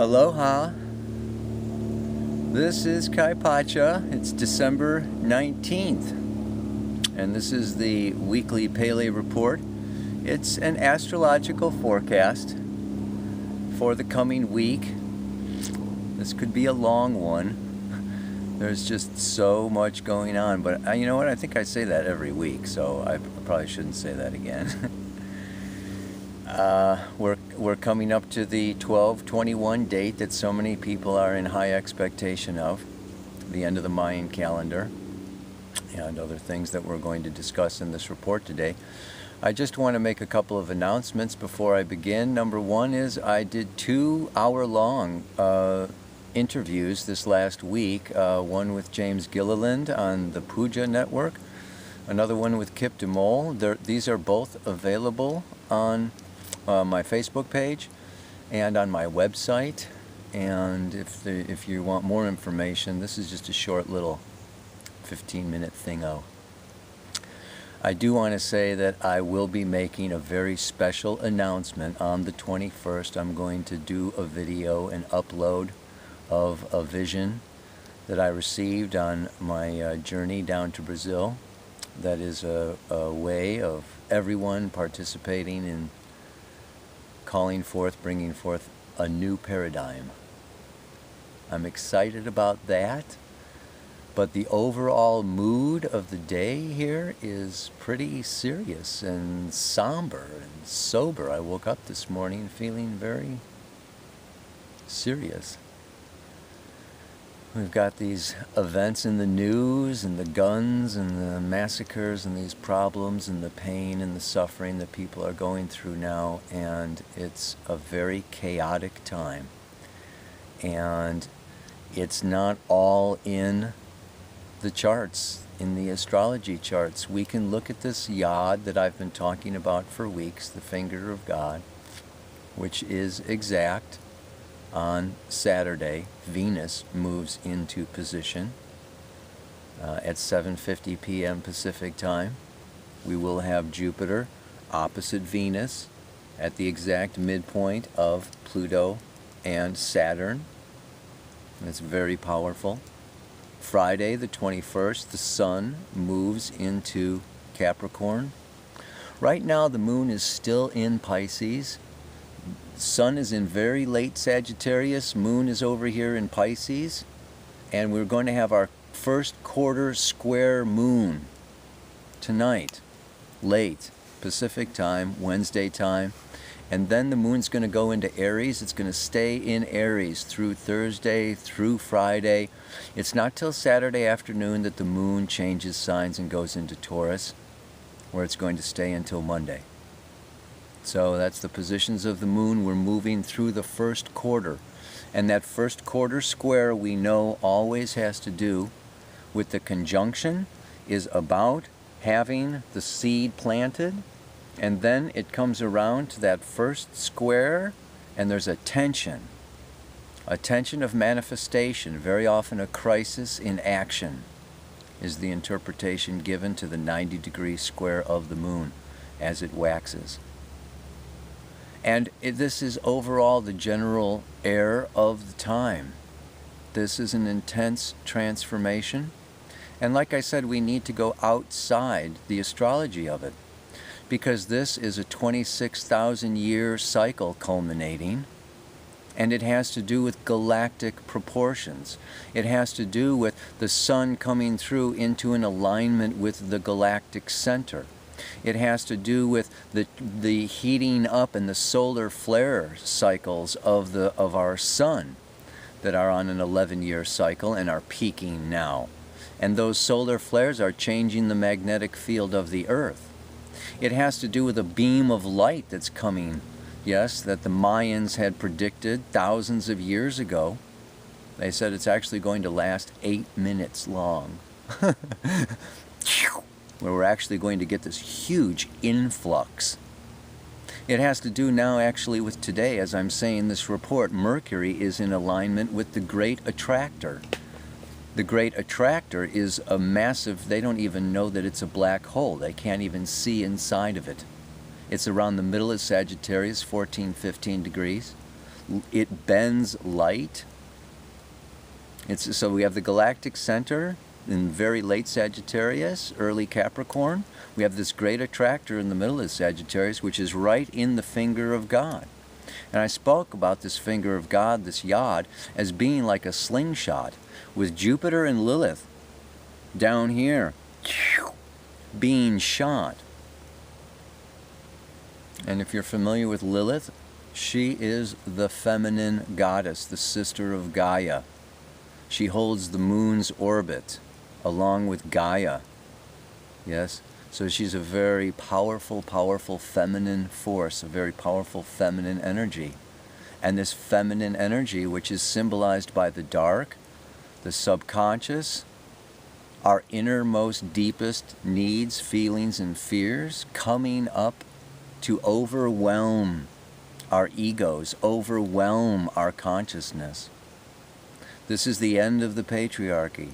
Aloha. This is Kaypacha. It's December 19th, and this is the weekly Pele report. It's an astrological forecast for the coming week. This could be a long one. There's just so much going on, but you know what? I think I say that every week, so I probably shouldn't say that again. We're coming up to the 12/21 date that so many people are in high expectation of, the end of the Mayan calendar, and other things that we're going to discuss in this report today. I just want to make a couple of announcements before I begin. Number one is I did 2-hour-long interviews this last week, one with James Gilliland on the Puja Network, another one with Kip DeMol. These are both available on my Facebook page and on my website. And if you want more information, this is just a short little 15-minute thingo. I do want to say that I will be making a very special announcement on the 21st. I'm going to do a video and upload of a vision that I received on my journey down to Brazil. That is a way of everyone participating in calling forth, bringing forth a new paradigm. I'm excited about that, but the overall mood of the day here is pretty serious and somber and sober. I woke up this morning feeling very serious. We've got these events in the news and the guns and the massacres and these problems and the pain and the suffering that people are going through now, and it's a very chaotic time. And it's not all in the charts, in the astrology charts. We can look at this yod that I've been talking about for weeks, the finger of God, which is exact. On Saturday, Venus moves into position at 7:50 p.m. Pacific time. We will have Jupiter opposite Venus at the exact midpoint of Pluto and Saturn. It's very powerful. Friday, the 21st, the Sun moves into Capricorn. Right now, the Moon is still in Pisces. Sun is in very late Sagittarius, Moon is over here in Pisces, and we're going to have our first quarter square moon tonight, late Pacific time, Wednesday time, and then the moon's going to go into Aries. It's going to stay in Aries through Thursday, through Friday. It's not till Saturday afternoon that the moon changes signs and goes into Taurus, where it's going to stay until Monday. So that's the positions of the moon. We're moving through the first quarter. And that first quarter square, we know, always has to do with the conjunction, is about having the seed planted. And then it comes around to that first square, and there's a tension of manifestation, very often a crisis in action, is the interpretation given to the 90-degree square of the moon as it waxes. And this is overall the general air of the time. This is an intense transformation. And like I said, we need to go outside the astrology of it, because this is a 26,000-year cycle culminating, and it has to do with galactic proportions. It has to do with the sun coming through into an alignment with the galactic center. It has to do with the heating up and the solar flare cycles of our sun that are on an 11-year cycle and are peaking now. And those solar flares are changing the magnetic field of the Earth. It has to do with a beam of light that's coming, yes, that the Mayans had predicted thousands of years ago. They said it's actually going to last 8 minutes long. Where we're actually going to get this huge influx. It has to do now actually with today, as I'm saying this report. Mercury is in alignment with the Great Attractor. The Great Attractor is a massive, they don't even know that it's a black hole. They can't even see inside of it. It's around the middle of Sagittarius, 14, 15 degrees. It bends light. So we have the galactic center in very late Sagittarius, early Capricorn. We have this great attractor in the middle of Sagittarius, which is right in the finger of God. And I spoke about this finger of God, this yod, as being like a slingshot, with Jupiter and Lilith down here being shot. And if you're familiar with Lilith, she is the feminine goddess, the sister of Gaia. She holds the moon's orbit along with Gaia. Yes? So she's a very powerful, powerful feminine force, a very powerful feminine energy. And this feminine energy, which is symbolized by the dark, the subconscious, our innermost, deepest needs, feelings, and fears, coming up to overwhelm our egos, overwhelm our consciousness. This is the end of the patriarchy.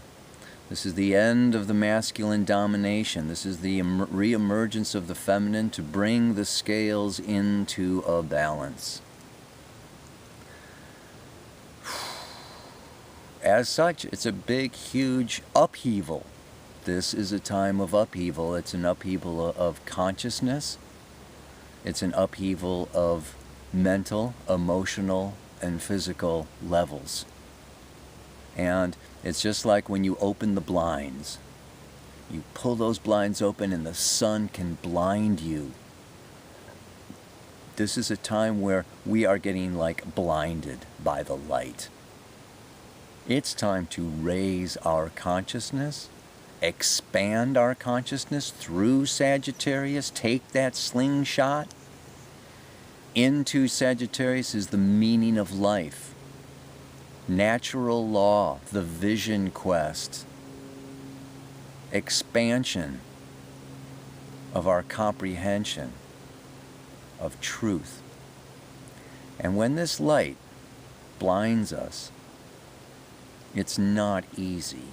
This is the end of the masculine domination. This is the re-emergence of the feminine to bring the scales into a balance. As such, it's a big, huge upheaval. This is a time of upheaval. It's an upheaval of consciousness. It's an upheaval of mental, emotional, and physical levels. And it's just like when you open the blinds. You pull those blinds open and the sun can blind you. This is a time where we are getting like blinded by the light. It's time to raise our consciousness, expand our consciousness through Sagittarius, take that slingshot. Into Sagittarius is the meaning of life. Natural law, the vision quest, expansion of our comprehension of truth. And when this light blinds us, it's not easy.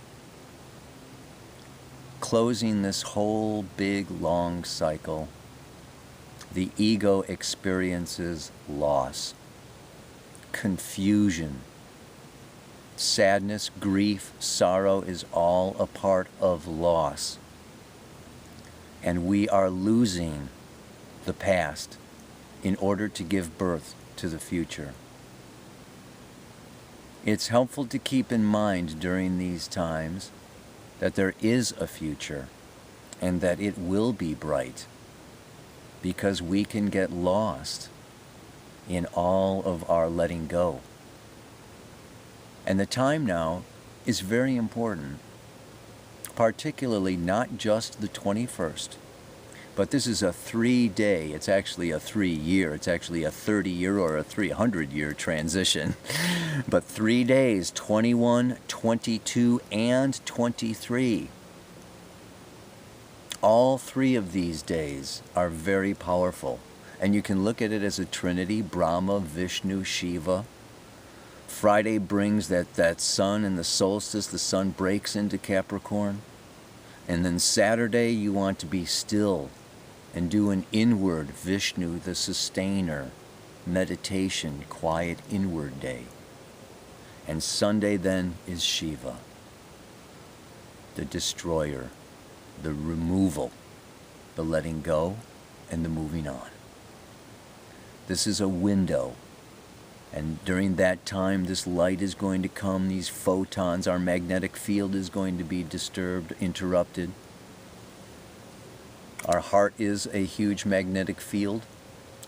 Closing this whole big long cycle, the ego experiences loss, confusion, sadness, grief, sorrow is all a part of loss. And we are losing the past in order to give birth to the future. It's helpful to keep in mind during these times that there is a future and that it will be bright, because we can get lost in all of our letting go. And the time now is very important, particularly not just the 21st, but this is a 3-day, it's actually a 3-year, it's actually a 30-year or a 300-year transition. But 3 days, 21, 22, and 23. All 3 of these days are very powerful. And you can look at it as a trinity, Brahma, Vishnu, Shiva. Friday brings that sun and the solstice, the sun breaks into Capricorn. And then Saturday you want to be still and do an inward, Vishnu, the sustainer, meditation, quiet inward day. And Sunday then is Shiva, the destroyer, the removal, the letting go, and the moving on. This is a window. And during that time, this light is going to come, these photons, our magnetic field is going to be disturbed, interrupted. Our heart is a huge magnetic field,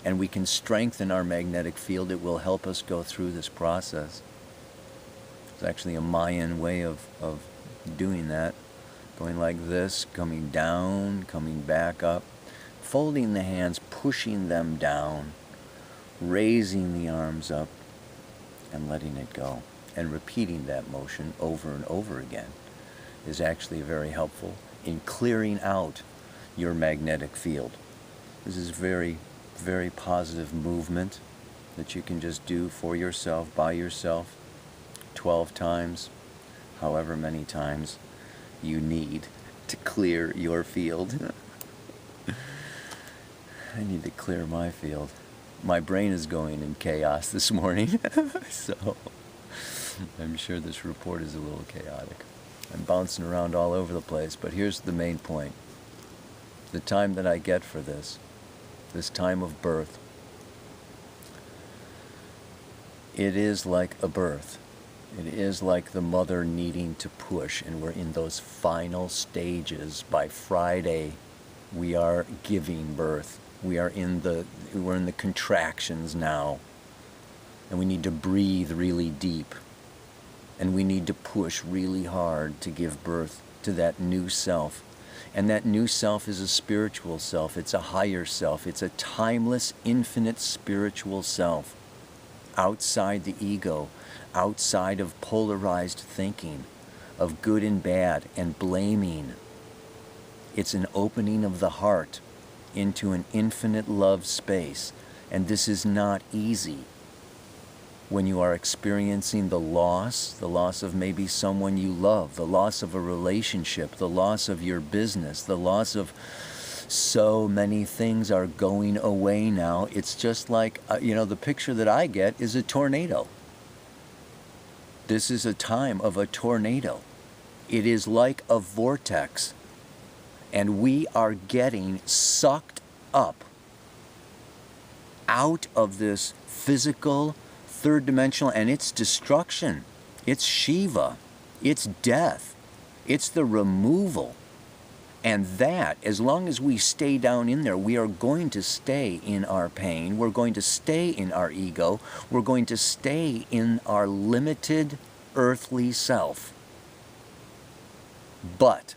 and we can strengthen our magnetic field. It will help us go through this process. It's actually a Mayan way of doing that. Going like this, coming down, coming back up, folding the hands, pushing them down, raising the arms up and letting it go, and repeating that motion over and over again is actually very helpful in clearing out your magnetic field. This is very, very positive movement that you can just do for yourself, by yourself, 12 times, however many times you need to clear your field. I need to clear my field. my brain is going in chaos this morning. So I'm sure this report is a little chaotic. I'm bouncing around all over the place, but here's the main point. The time that I get for this time of birth, it is like a birth. It is like the mother needing to push, and we're in those final stages. By Friday, we are giving birth. We're in the contractions now, and we need to breathe really deep, and we need to push really hard to give birth to that new self. And that new self is a spiritual self. It's a higher self. It's a timeless, infinite spiritual self, outside the ego, outside of polarized thinking, of good and bad and blaming. It's an opening of the heart into an infinite love space. And this is not easy when you are experiencing the loss of maybe someone you love, the loss of a relationship, the loss of your business, the loss of so many things are going away now. It's just like, the picture that I get is a tornado. This is a time of a tornado. It is like a vortex. And we are getting sucked up out of this physical, third dimensional, and it's destruction. It's Shiva. It's death. It's the removal. And that, as long as we stay down in there, we are going to stay in our pain. We're going to stay in our ego. We're going to stay in our limited earthly self. But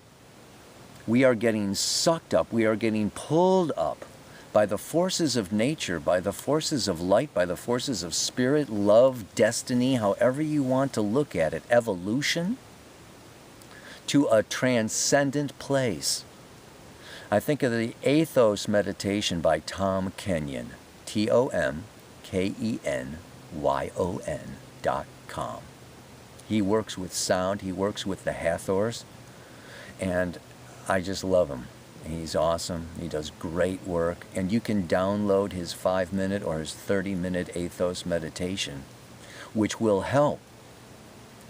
we are getting sucked up. We are getting pulled up by the forces of nature, by the forces of light, by the forces of spirit, love, destiny, however you want to look at it, evolution, to a transcendent place. I think of the Ethos meditation by Tom Kenyon, TomKenyon.com. He works with sound, he works with the Hathors, and I just love him. He's awesome. He does great work. And you can download his 5-minute or his 30-minute Ethos meditation, which will help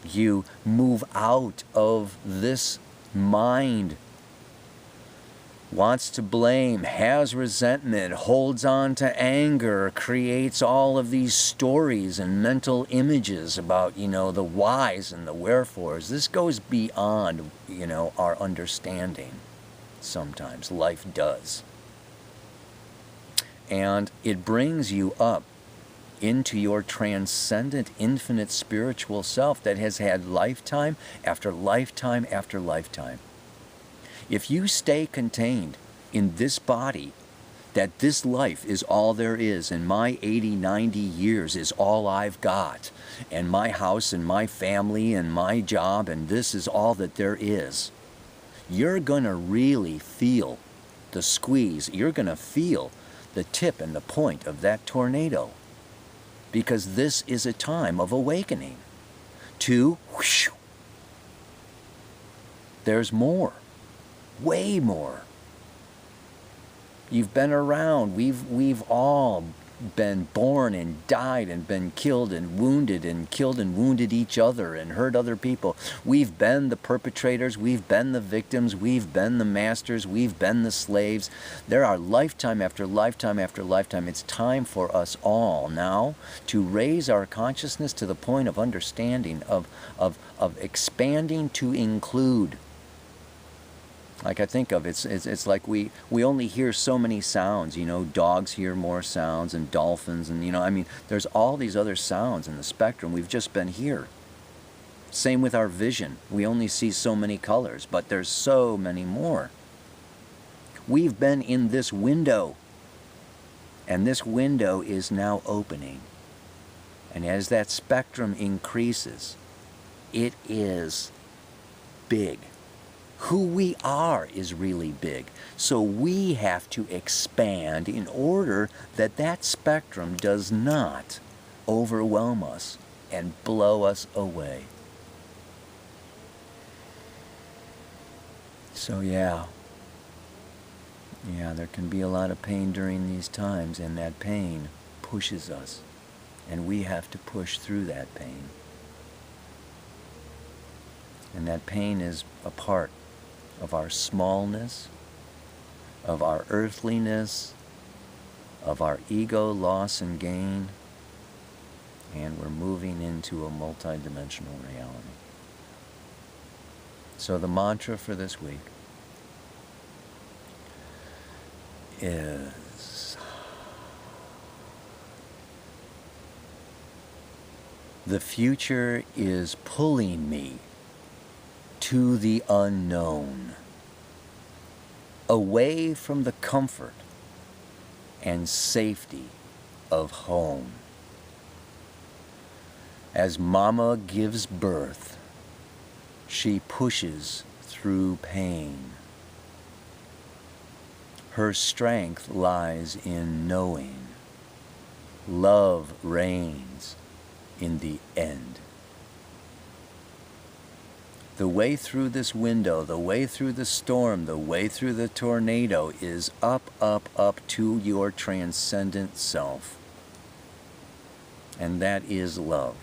you move out of this mind. Wants to blame, has resentment, holds on to anger, creates all of these stories and mental images about, the whys and the wherefores. This goes beyond, our understanding. Sometimes life does. And it brings you up into your transcendent, infinite spiritual self that has had lifetime after lifetime after lifetime. If you stay contained in this body, that this life is all there is, and my 80, 90 years is all I've got, and my house and my family and my job, and this is all that there is, you're going to really feel the squeeze. You're going to feel the tip and the point of that tornado. Because this is a time of awakening. To, whoosh, there's more. Way more. You've been around. We've all been born and died and been killed and killed and wounded each other and hurt other people. We've been the perpetrators. We've been the victims. We've been the masters. We've been the slaves. There are lifetime after lifetime after lifetime. It's time for us all now to raise our consciousness to the point of understanding, of expanding to include. Like I think of it's like we only hear so many sounds. Dogs hear more sounds, and dolphins, and there's all these other sounds in the spectrum. We've just been here. Same with our vision. We only see so many colors, but there's so many more. We've been in this window, and this window is now opening. And as that spectrum increases, it is big. Who we are is really big. So we have to expand in order that that spectrum does not overwhelm us and blow us away. So yeah, there can be a lot of pain during these times, and that pain pushes us, and we have to push through that pain. And that pain is a part of our smallness, of our earthliness, of our ego loss and gain, and we're moving into a multidimensional reality. So the mantra for this week is, the future is pulling me to the unknown, away from the comfort and safety of home. As Mama gives birth, she pushes through pain. Her strength lies in knowing. Love reigns in the end. The way through this window, the way through the storm, the way through the tornado is up, up, up to your transcendent self. And that is love.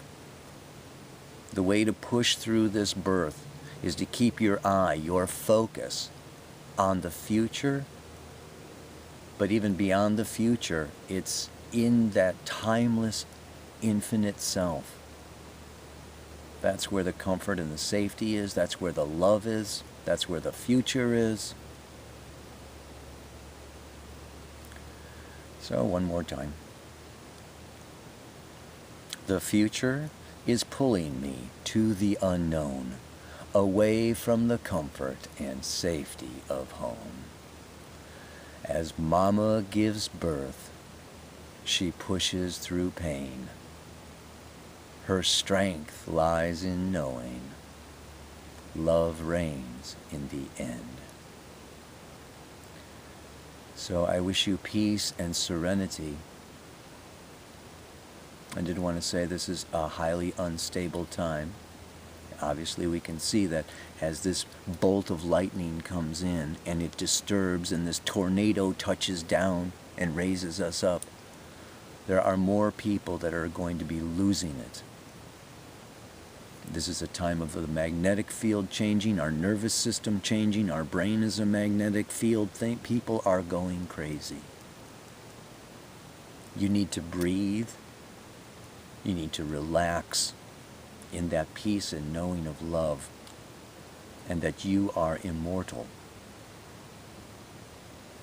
The way to push through this birth is to keep your eye, your focus on the future. But even beyond the future, it's in that timeless, infinite self. That's where the comfort and the safety is. That's where the love is. That's where the future is. So one more time. The future is pulling me to the unknown, away from the comfort and safety of home. As Mama gives birth, she pushes through pain. Her strength lies in knowing. Love reigns in the end. So I wish you peace and serenity. I did want to say this is a highly unstable time. Obviously we can see that as this bolt of lightning comes in and it disturbs and this tornado touches down and raises us up, there are more people that are going to be losing it. This is a time of the magnetic field changing, our nervous system changing, our brain is a magnetic field. People are going crazy. You need to breathe. You need to relax in that peace and knowing of love, and that you are immortal.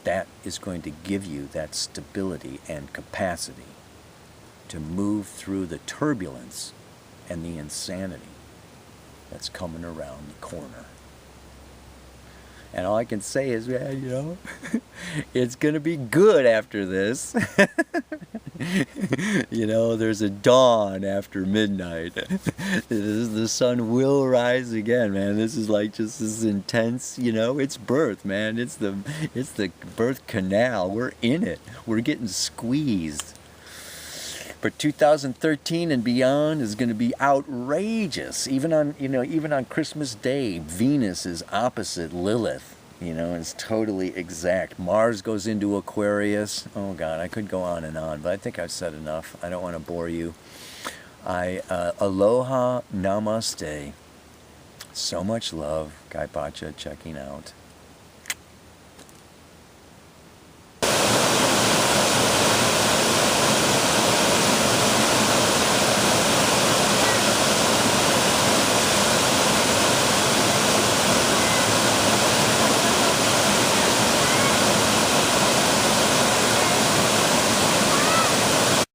That is going to give you that stability and capacity to move through the turbulence and the insanity that's coming around the corner. And all I can say is, man, you know, it's going to be good after this. You know, there's a dawn after midnight. The sun will rise again, man. This is like just this intense, you know, it's birth, man. It's the birth canal. We're in it. We're getting squeezed. But 2013 and beyond is going to be outrageous. Even on Christmas Day, Venus is opposite Lilith. You know, it's totally exact. Mars goes into Aquarius. Oh God, I could go on, but I think I've said enough. I don't want to bore you. Aloha, namaste. So much love. Kaypacha checking out.